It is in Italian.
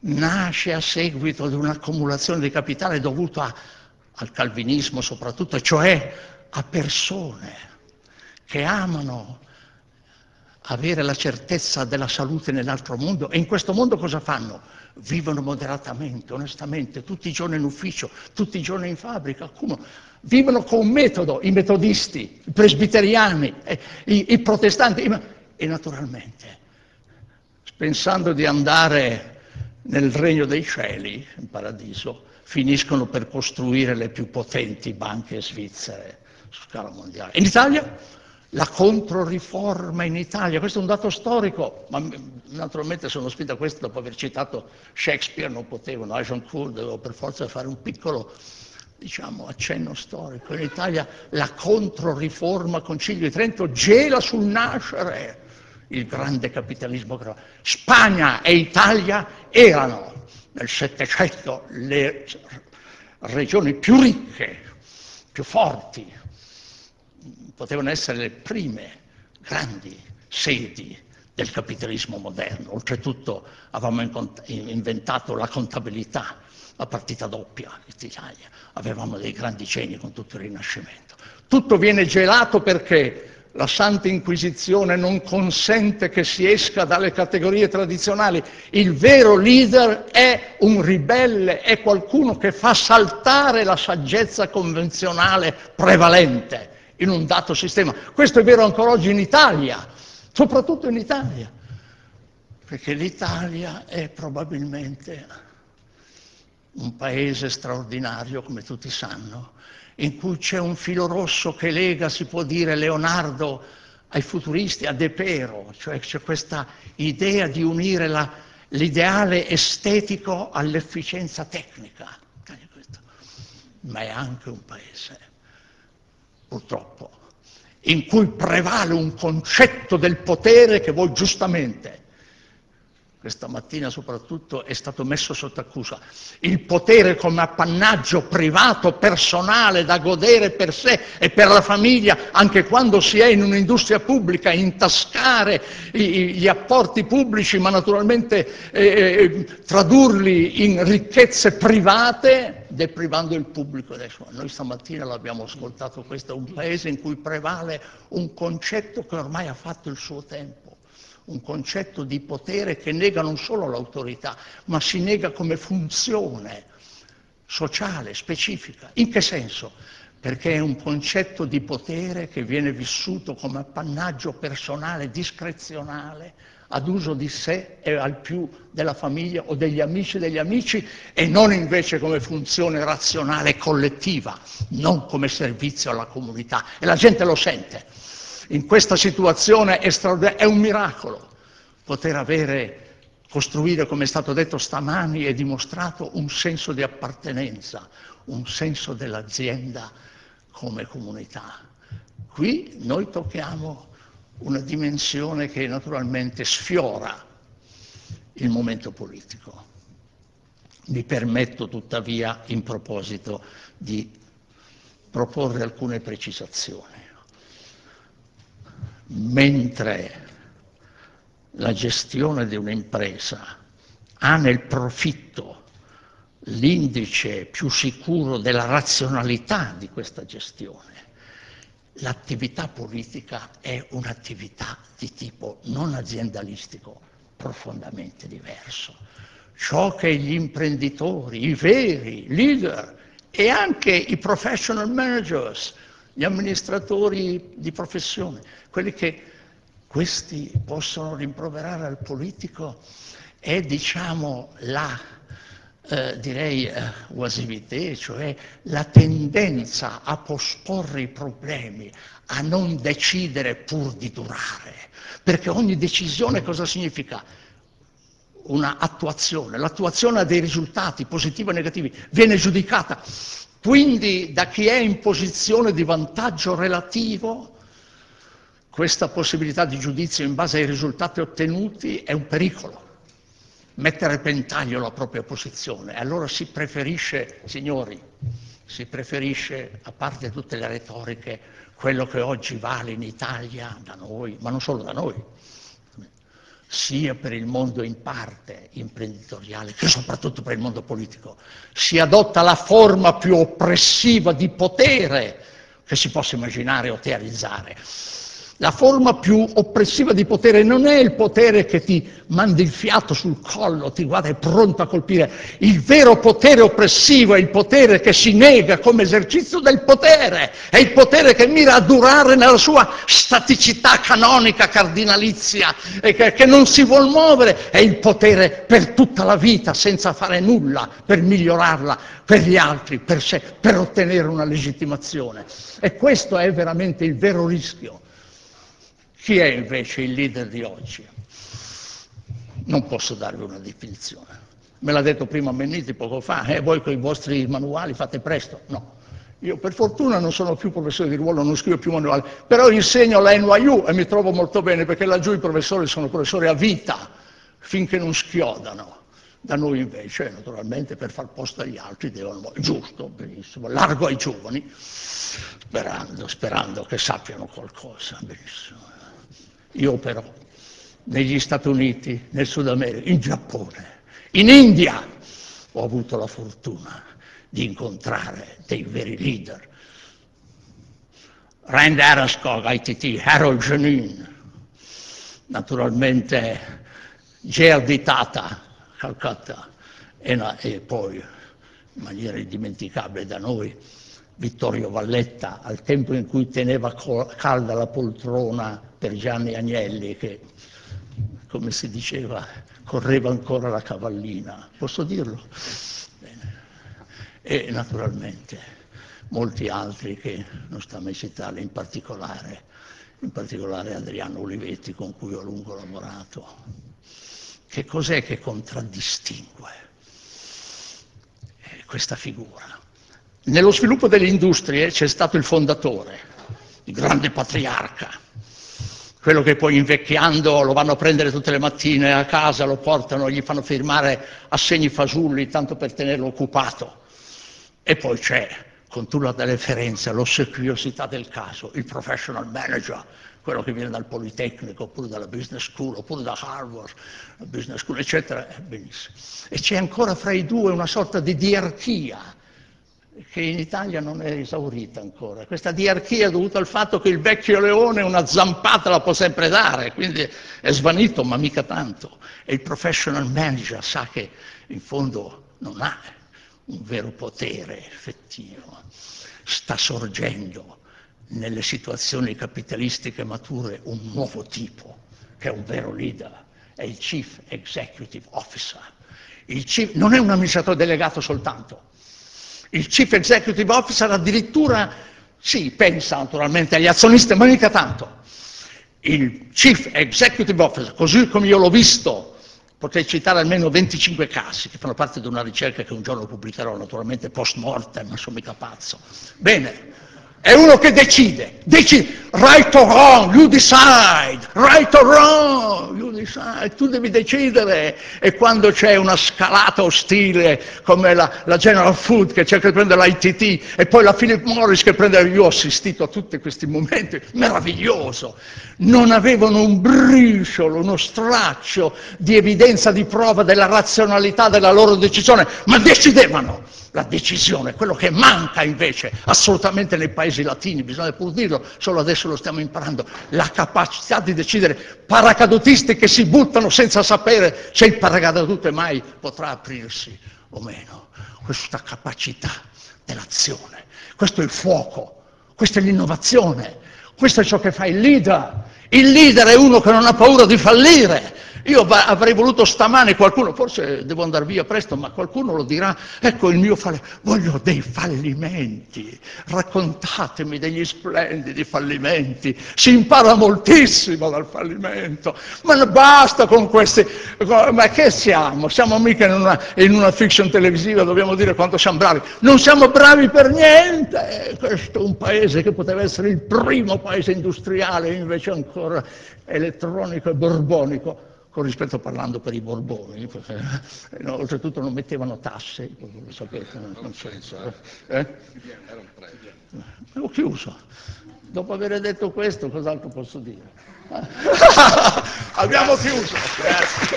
nasce a seguito di un'accumulazione di capitale dovuta al calvinismo soprattutto, cioè a persone che amano avere la certezza della salute nell'altro mondo, e in questo mondo cosa fanno? Vivono moderatamente, onestamente, tutti i giorni in ufficio, tutti i giorni in fabbrica, vivono con un metodo, i metodisti, i presbiteriani, i protestanti, e naturalmente, pensando di andare nel regno dei cieli, in paradiso, finiscono per costruire le più potenti banche svizzere su scala mondiale. In Italia? La controriforma in Italia, questo è un dato storico, ma naturalmente sono spinto a questo dopo aver citato Shakespeare, non potevo, no? Agincourt, dovevo per forza fare un piccolo, diciamo, accenno storico. In Italia la controriforma, Concilio di Trento, gela sul nascere il grande capitalismo. Spagna e Italia erano nel Settecento le regioni più ricche, più forti, potevano essere le prime grandi sedi del capitalismo moderno. Oltretutto avevamo inventato la contabilità, la partita doppia in Italia, avevamo dei grandi geni con tutto il Rinascimento. Tutto viene gelato perché la Santa Inquisizione non consente che si esca dalle categorie tradizionali. Il vero leader è un ribelle, è qualcuno che fa saltare la saggezza convenzionale prevalente in un dato sistema. Questo è vero ancora oggi in Italia, soprattutto in Italia, perché l'Italia è probabilmente un paese straordinario, come tutti sanno, in cui c'è un filo rosso che lega, si può dire, Leonardo ai futuristi, a De Pero, cioè c'è questa idea di unire l'ideale estetico all'efficienza tecnica. Ma è anche un paese, purtroppo, in cui prevale un concetto del potere che voi giustamente, questa mattina soprattutto, è stato messo sotto accusa. Il potere come appannaggio privato, personale, da godere per sé e per la famiglia, anche quando si è in un'industria pubblica, intascare gli apporti pubblici, ma naturalmente tradurli in ricchezze private, deprivando il pubblico dei suoi. Noi stamattina l'abbiamo ascoltato, questo è un paese in cui prevale un concetto che ormai ha fatto il suo tempo. Un concetto di potere che nega non solo l'autorità, ma si nega come funzione sociale, specifica. In che senso? Perché è un concetto di potere che viene vissuto come appannaggio personale, discrezionale, ad uso di sé e al più della famiglia o degli amici, e non invece come funzione razionale e collettiva, non come servizio alla comunità. E la gente lo sente. In questa situazione è straordinaria, è un miracolo poter costruire, come è stato detto stamani e dimostrato, un senso di appartenenza, un senso dell'azienda come comunità. Qui noi tocchiamo una dimensione che naturalmente sfiora il momento politico. Mi permetto tuttavia in proposito di proporre alcune precisazioni. Mentre la gestione di un'impresa ha nel profitto l'indice più sicuro della razionalità di questa gestione, l'attività politica è un'attività di tipo non aziendalistico, profondamente diverso. Ciò che gli imprenditori, i veri leader e anche i professional managers, gli amministratori di professione, quelli che questi possono rimproverare al politico è, diciamo, oisivité, cioè la tendenza a posporre i problemi, a non decidere pur di durare, perché ogni decisione cosa significa? Una attuazione, l'attuazione ha dei risultati positivi e negativi, viene giudicata. Quindi da chi è in posizione di vantaggio relativo, questa possibilità di giudizio in base ai risultati ottenuti è un pericolo, mettere a repentaglio la propria posizione. Allora si preferisce, signori, a parte tutte le retoriche, quello che oggi vale in Italia, da noi, ma non solo da noi, sia per il mondo in parte imprenditoriale che soprattutto per il mondo politico, si adotta la forma più oppressiva di potere che si possa immaginare o teorizzare. La forma più oppressiva di potere non è il potere che ti manda il fiato sul collo, ti guarda, è pronto a colpire. Il vero potere oppressivo è il potere che si nega come esercizio del potere, è il potere che mira a durare nella sua staticità canonica, cardinalizia, e che non si vuol muovere, è il potere per tutta la vita, senza fare nulla per migliorarla per gli altri, per sé, per ottenere una legittimazione. E questo è veramente il vero rischio. Chi è invece il leader di oggi? Non posso darvi una definizione. Me l'ha detto prima Menniti poco fa, voi con i vostri manuali fate presto. No, io per fortuna non sono più professore di ruolo, non scrivo più manuali, però insegno alla NYU e mi trovo molto bene perché laggiù i professori sono professori a vita, finché non schiodano. Da noi invece, naturalmente, per far posto agli altri devono, giusto, benissimo, largo ai giovani, sperando che sappiano qualcosa, benissimo. Io però, negli Stati Uniti, nel Sud America, in Giappone, in India, ho avuto la fortuna di incontrare dei veri leader. Rand Araskog, ITT, Harold Genin, naturalmente J.R.D. Tata, Calcutta, e poi, in maniera indimenticabile da noi, Vittorio Valletta, al tempo in cui teneva calda la poltrona per Gianni Agnelli, che, come si diceva, correva ancora la cavallina. Posso dirlo? Bene. E naturalmente molti altri che non stiamo a citarli, in particolare Adriano Olivetti, con cui ho a lungo lavorato. Che cos'è che contraddistingue questa figura? Nello sviluppo delle industrie c'è stato il fondatore, il grande patriarca, quello che poi invecchiando lo vanno a prendere tutte le mattine a casa, lo portano, gli fanno firmare assegni fasulli tanto per tenerlo occupato. E poi c'è, con tutta la deferenza, l'ossequiosità del caso, il professional manager, quello che viene dal Politecnico, oppure dalla Business School, oppure da Harvard, la Business School, eccetera. Benissimo. E c'è ancora fra i due una sorta di diarchia, che in Italia non è esaurita ancora. Questa diarchia è dovuta al fatto che il vecchio leone una zampata la può sempre dare, quindi è svanito, ma mica tanto. E il professional manager sa che in fondo non ha un vero potere effettivo. Sta sorgendo nelle situazioni capitalistiche mature un nuovo tipo, che è un vero leader, è il Chief Executive Officer. Non è un amministratore delegato soltanto. Il Chief Executive Officer addirittura, sì, pensa naturalmente agli azionisti, ma mica tanto. Il Chief Executive Officer, così come io l'ho visto, potrei citare almeno 25 casi che fanno parte di una ricerca che un giorno pubblicherò, naturalmente post mortem, non sono mica pazzo. Bene, è uno che decide, right or wrong, you decide, right or wrong, you decide, tu devi decidere. E quando c'è una scalata ostile come la General Food che cerca di prendere l'ITT e poi la Philip Morris che prende, io ho assistito a tutti questi momenti, meraviglioso, non avevano un briciolo, uno straccio di evidenza, di prova della razionalità della loro decisione, ma decidevano. La decisione, quello che manca invece assolutamente nei paesi latini, bisogna pur dirlo, solo adesso lo stiamo imparando, la capacità di decidere, paracadutisti che si buttano senza sapere se il paracadute mai potrà aprirsi o meno. Questa capacità dell'azione, questo è il fuoco, questa è l'innovazione, questo è ciò che fa il leader. Il leader è uno che non ha paura di fallire. Io avrei voluto stamane qualcuno, forse devo andare via presto, ma qualcuno lo dirà, ecco il mio fallimento, voglio dei fallimenti, raccontatemi degli splendidi fallimenti, si impara moltissimo dal fallimento, ma basta con questi, ma che siamo? Siamo mica in una fiction televisiva, dobbiamo dire quanto siamo bravi, non siamo bravi per niente, questo è un paese che poteva essere il primo paese industriale, invece ancora elettronico e borbonico. con rispetto parlando per i Borboni, perché, no, oltretutto non mettevano tasse, lo sapete, non senso. Era un pregio. Ho chiuso. Dopo aver detto questo, cos'altro posso dire? Abbiamo chiuso. Grazie.